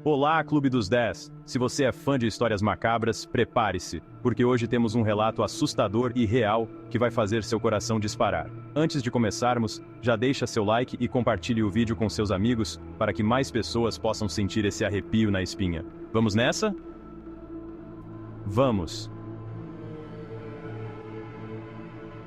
Olá, Clube dos 10! Se você é fã de histórias macabras, prepare-se, porque hoje temos um relato assustador e real que vai fazer seu coração disparar. Antes de começarmos, já deixa seu like e compartilhe o vídeo com seus amigos para que mais pessoas possam sentir esse arrepio na espinha. Vamos nessa? Vamos!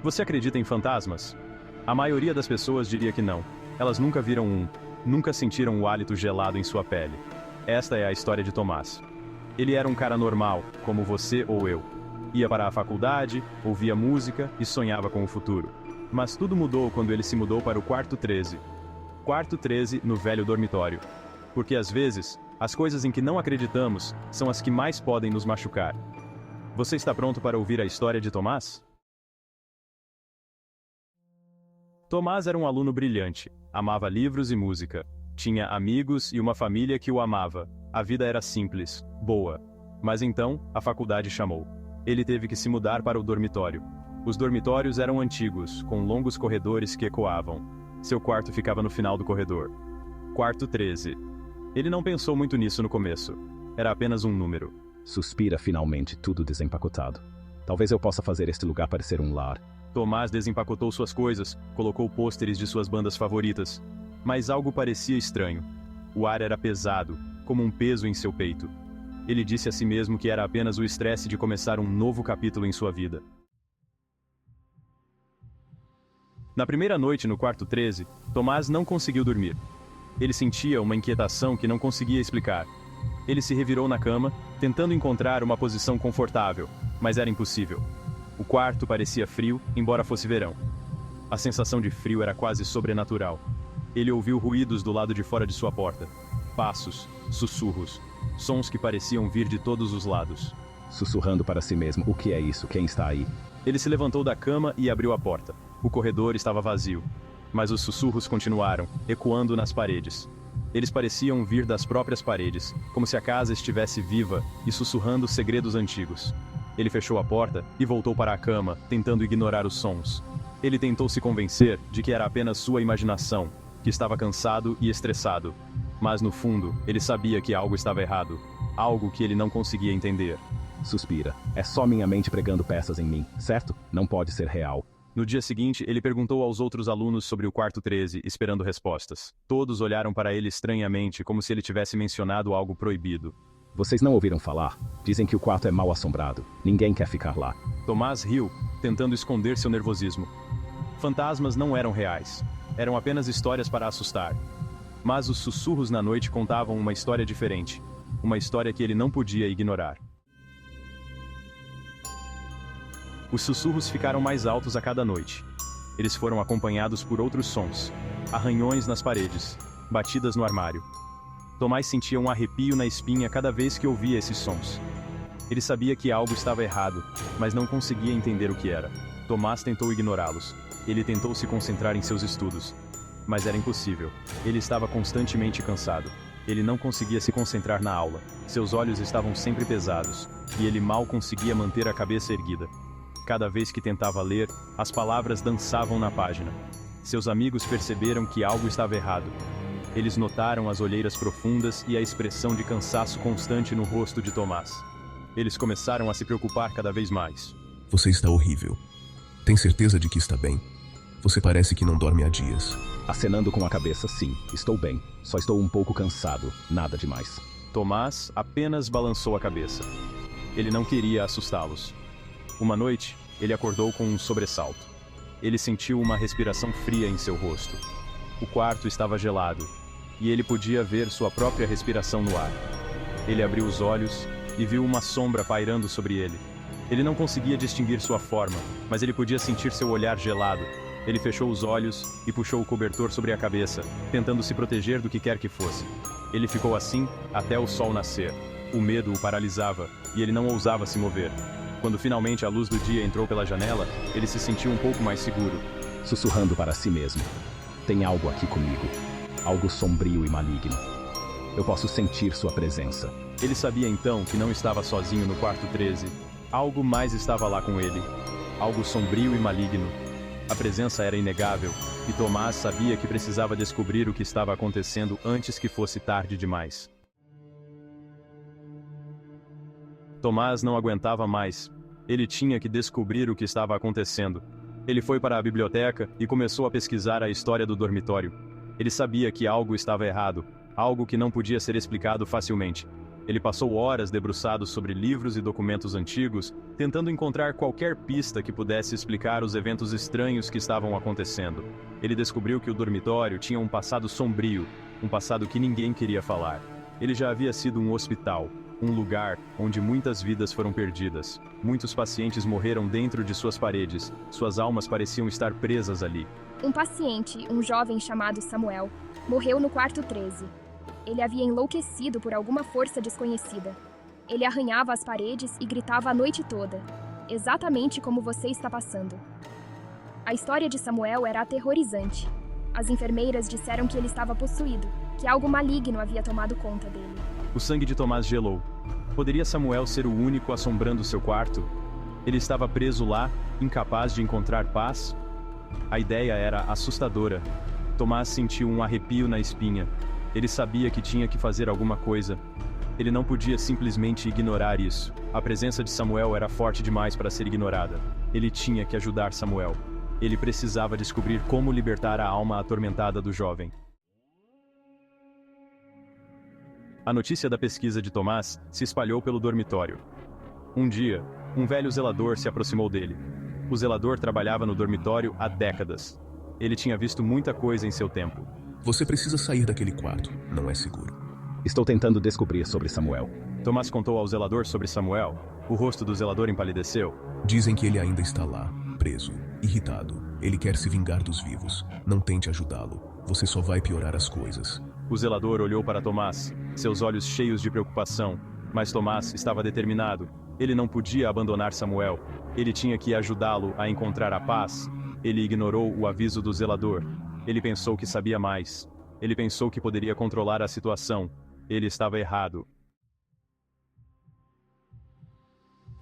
Você acredita em fantasmas? A maioria das pessoas diria que não. Elas nunca viram um, nunca sentiram o hálito gelado em sua pele. Esta é a história de Tomás. Ele era um cara normal, como você ou eu. Ia para a faculdade, ouvia música e sonhava com o futuro. Mas tudo mudou quando ele se mudou para o quarto 13. Quarto 13 no velho dormitório. Porque às vezes, as coisas em que não acreditamos são as que mais podem nos machucar. Você está pronto para ouvir a história de Tomás? Tomás era um aluno brilhante, amava livros e música. Tinha amigos e uma família que o amava. A vida era simples, boa. Mas então, a faculdade chamou. Ele teve que se mudar para o dormitório. Os dormitórios eram antigos, com longos corredores que ecoavam. Seu quarto ficava no final do corredor. Quarto 13. Ele não pensou muito nisso no começo. Era apenas um número. Suspira finalmente, tudo desempacotado. Talvez eu possa fazer este lugar parecer um lar. Tomás desempacotou suas coisas, colocou pôsteres de suas bandas favoritas. Mas algo parecia estranho. O ar era pesado, como um peso em seu peito. Ele disse a si mesmo que era apenas o estresse de começar um novo capítulo em sua vida. Na primeira noite no quarto 13, Tomás não conseguiu dormir. Ele sentia uma inquietação que não conseguia explicar. Ele se revirou na cama, tentando encontrar uma posição confortável, mas era impossível. O quarto parecia frio, embora fosse verão. A sensação de frio era quase sobrenatural. Ele ouviu ruídos do lado de fora de sua porta. Passos, sussurros, sons que pareciam vir de todos os lados. Sussurrando para si mesmo, o que é isso? Quem está aí? Ele se levantou da cama e abriu a porta. O corredor estava vazio. Mas os sussurros continuaram, ecoando nas paredes. Eles pareciam vir das próprias paredes, como se a casa estivesse viva e sussurrando segredos antigos. Ele fechou a porta e voltou para a cama, tentando ignorar os sons. Ele tentou se convencer de que era apenas sua imaginação, que estava cansado e estressado. Mas no fundo, ele sabia que algo estava errado. Algo que ele não conseguia entender. Suspira. É só minha mente pregando peças em mim, certo? Não pode ser real. No dia seguinte, ele perguntou aos outros alunos sobre o quarto 13, esperando respostas. Todos olharam para ele estranhamente, como se ele tivesse mencionado algo proibido. Vocês não ouviram falar? Dizem que o quarto é mal assombrado. Ninguém quer ficar lá. Tomás riu, tentando esconder seu nervosismo. Fantasmas não eram reais. Eram apenas histórias para assustar. Mas os sussurros na noite contavam uma história diferente. Uma história que ele não podia ignorar. Os sussurros ficaram mais altos a cada noite. Eles foram acompanhados por outros sons. Arranhões nas paredes. Batidas no armário. Tomás sentia um arrepio na espinha cada vez que ouvia esses sons. Ele sabia que algo estava errado, mas não conseguia entender o que era. Tomás tentou ignorá-los. Ele tentou se concentrar em seus estudos. Mas era impossível. Ele estava constantemente cansado. Ele não conseguia se concentrar na aula. Seus olhos estavam sempre pesados, e ele mal conseguia manter a cabeça erguida. Cada vez que tentava ler, as palavras dançavam na página. Seus amigos perceberam que algo estava errado. Eles notaram as olheiras profundas e a expressão de cansaço constante no rosto de Tomás. Eles começaram a se preocupar cada vez mais. Você está horrível. Tem certeza de que está bem? Você parece que não dorme há dias. Acenando com a cabeça, sim. Estou bem. Só estou um pouco cansado. Nada demais. Tomás apenas balançou a cabeça. Ele não queria assustá-los. Uma noite, ele acordou com um sobressalto. Ele sentiu uma respiração fria em seu rosto. O quarto estava gelado, e ele podia ver sua própria respiração no ar. Ele abriu os olhos e viu uma sombra pairando sobre ele. Ele não conseguia distinguir sua forma, mas ele podia sentir seu olhar gelado. Ele fechou os olhos e puxou o cobertor sobre a cabeça, tentando se proteger do que quer que fosse. Ele ficou assim até o sol nascer. O medo o paralisava, e ele não ousava se mover. Quando finalmente a luz do dia entrou pela janela, ele se sentiu um pouco mais seguro. Sussurrando para si mesmo. Tem algo aqui comigo. Algo sombrio e maligno. Eu posso sentir sua presença. Ele sabia então que não estava sozinho no quarto 13. Algo mais estava lá com ele. Algo sombrio e maligno. A presença era inegável, e Tomás sabia que precisava descobrir o que estava acontecendo antes que fosse tarde demais. Tomás não aguentava mais. Ele tinha que descobrir o que estava acontecendo. Ele foi para a biblioteca e começou a pesquisar a história do dormitório. Ele sabia que algo estava errado, algo que não podia ser explicado facilmente. Ele passou horas debruçado sobre livros e documentos antigos, tentando encontrar qualquer pista que pudesse explicar os eventos estranhos que estavam acontecendo. Ele descobriu que o dormitório tinha um passado sombrio, um passado que ninguém queria falar. Ele já havia sido um hospital, um lugar onde muitas vidas foram perdidas. Muitos pacientes morreram dentro de suas paredes, suas almas pareciam estar presas ali. Um paciente, um jovem chamado Samuel, morreu no quarto 13. Ele havia enlouquecido por alguma força desconhecida. Ele arranhava as paredes e gritava a noite toda, exatamente como você está passando. A história de Samuel era aterrorizante. As enfermeiras disseram que ele estava possuído, que algo maligno havia tomado conta dele. O sangue de Tomás gelou. Poderia Samuel ser o único assombrando seu quarto? Ele estava preso lá, incapaz de encontrar paz? A ideia era assustadora. Tomás sentiu um arrepio na espinha. Ele sabia que tinha que fazer alguma coisa. Ele não podia simplesmente ignorar isso. A presença de Samuel era forte demais para ser ignorada. Ele tinha que ajudar Samuel. Ele precisava descobrir como libertar a alma atormentada do jovem. A notícia da pesquisa de Tomás se espalhou pelo dormitório. Um dia, um velho zelador se aproximou dele. O zelador trabalhava no dormitório há décadas. Ele tinha visto muita coisa em seu tempo. Você precisa sair daquele quarto. Não é seguro. Estou tentando descobrir sobre Samuel. Tomás contou ao zelador sobre Samuel. O rosto do zelador empalideceu. Dizem que ele ainda está lá, preso, irritado. Ele quer se vingar dos vivos. Não tente ajudá-lo. Você só vai piorar as coisas. O zelador olhou para Tomás, seus olhos cheios de preocupação. Mas Tomás estava determinado. Ele não podia abandonar Samuel. Ele tinha que ajudá-lo a encontrar a paz. Ele ignorou o aviso do zelador. Ele pensou que sabia mais. Ele pensou que poderia controlar a situação. Ele estava errado.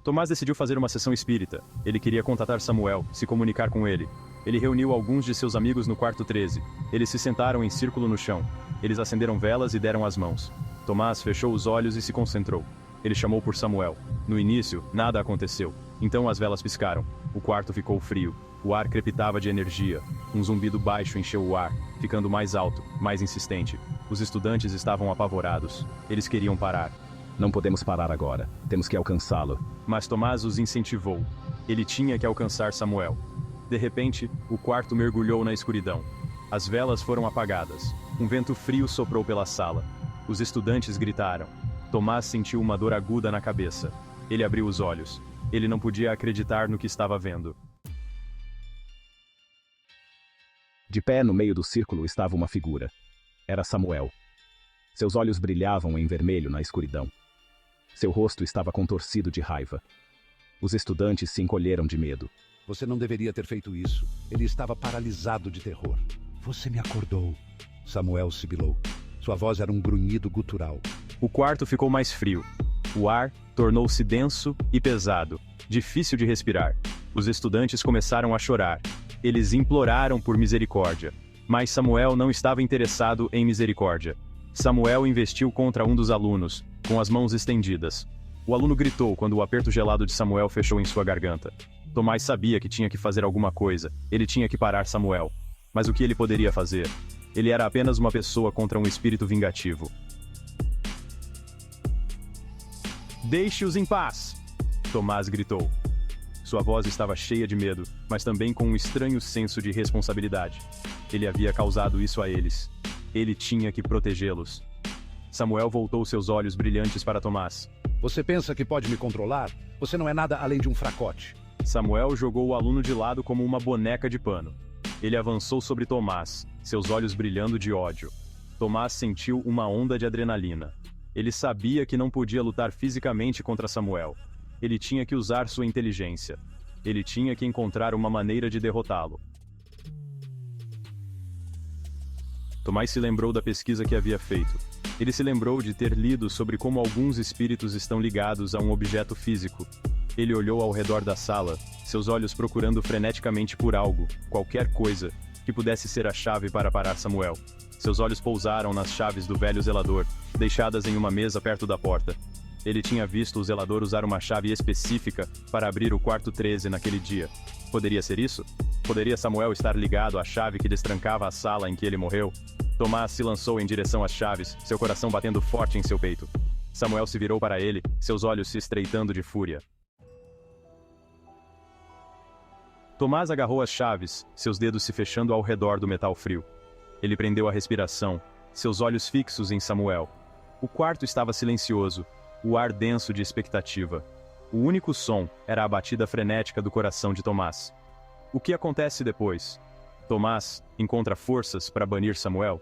Tomás decidiu fazer uma sessão espírita. Ele queria contatar Samuel, se comunicar com ele. Ele reuniu alguns de seus amigos no quarto 13. Eles se sentaram em círculo no chão. Eles acenderam velas e deram as mãos. Tomás fechou os olhos e se concentrou. Ele chamou por Samuel. No início, nada aconteceu. Então as velas piscaram. O quarto ficou frio. O ar crepitava de energia. Um zumbido baixo encheu o ar, ficando mais alto, mais insistente. Os estudantes estavam apavorados. Eles queriam parar. Não podemos parar agora. Temos que alcançá-lo. Mas Tomás os incentivou. Ele tinha que alcançar Samuel. De repente, o quarto mergulhou na escuridão. As velas foram apagadas. Um vento frio soprou pela sala. Os estudantes gritaram. Tomás sentiu uma dor aguda na cabeça. Ele abriu os olhos. Ele não podia acreditar no que estava vendo. De pé no meio do círculo estava uma figura. Era Samuel. Seus olhos brilhavam em vermelho na escuridão. Seu rosto estava contorcido de raiva. Os estudantes se encolheram de medo. Você não deveria ter feito isso. Ele estava paralisado de terror. Você me acordou. Samuel sibilou. Sua voz era um grunhido gutural. O quarto ficou mais frio. O ar tornou-se denso e pesado, difícil de respirar. Os estudantes começaram a chorar. Eles imploraram por misericórdia. Mas Samuel não estava interessado em misericórdia. Samuel investiu contra um dos alunos, com as mãos estendidas. O aluno gritou quando o aperto gelado de Samuel fechou em sua garganta. Tomás sabia que tinha que fazer alguma coisa. Ele tinha que parar Samuel. Mas o que ele poderia fazer? Ele era apenas uma pessoa contra um espírito vingativo. Deixe-os em paz! Tomás gritou. Sua voz estava cheia de medo, mas também com um estranho senso de responsabilidade. Ele havia causado isso a eles. Ele tinha que protegê-los. Samuel voltou seus olhos brilhantes para Tomás. Você pensa que pode me controlar? Você não é nada além de um fracote. Samuel jogou o aluno de lado como uma boneca de pano. Ele avançou sobre Tomás, seus olhos brilhando de ódio. Tomás sentiu uma onda de adrenalina. Ele sabia que não podia lutar fisicamente contra Samuel. Ele tinha que usar sua inteligência. Ele tinha que encontrar uma maneira de derrotá-lo. Tomás se lembrou da pesquisa que havia feito. Ele se lembrou de ter lido sobre como alguns espíritos estão ligados a um objeto físico. Ele olhou ao redor da sala, seus olhos procurando freneticamente por algo, qualquer coisa, que pudesse ser a chave para parar Samuel. Seus olhos pousaram nas chaves do velho zelador, deixadas em uma mesa perto da porta. Ele tinha visto o zelador usar uma chave específica para abrir o quarto 13 naquele dia. Poderia ser isso? Poderia Samuel estar ligado à chave que destrancava a sala em que ele morreu? Tomás se lançou em direção às chaves, seu coração batendo forte em seu peito. Samuel se virou para ele, seus olhos se estreitando de fúria. Tomás agarrou as chaves, seus dedos se fechando ao redor do metal frio. Ele prendeu a respiração, seus olhos fixos em Samuel. O quarto estava silencioso, o ar denso de expectativa. O único som era a batida frenética do coração de Tomás. O que acontece depois? Tomás encontra forças para banir Samuel?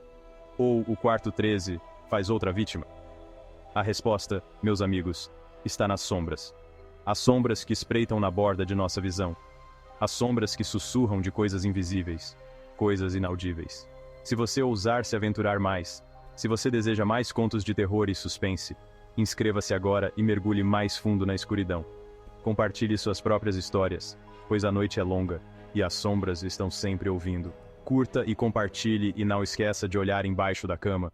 Ou o quarto 13 faz outra vítima? A resposta, meus amigos, está nas sombras. As sombras que espreitam na borda de nossa visão. As sombras que sussurram de coisas invisíveis, coisas inaudíveis. Se você ousar se aventurar mais, se você deseja mais contos de terror e suspense, inscreva-se agora e mergulhe mais fundo na escuridão. Compartilhe suas próprias histórias, pois a noite é longa e as sombras estão sempre ouvindo. Curta e compartilhe e não esqueça de olhar embaixo da cama.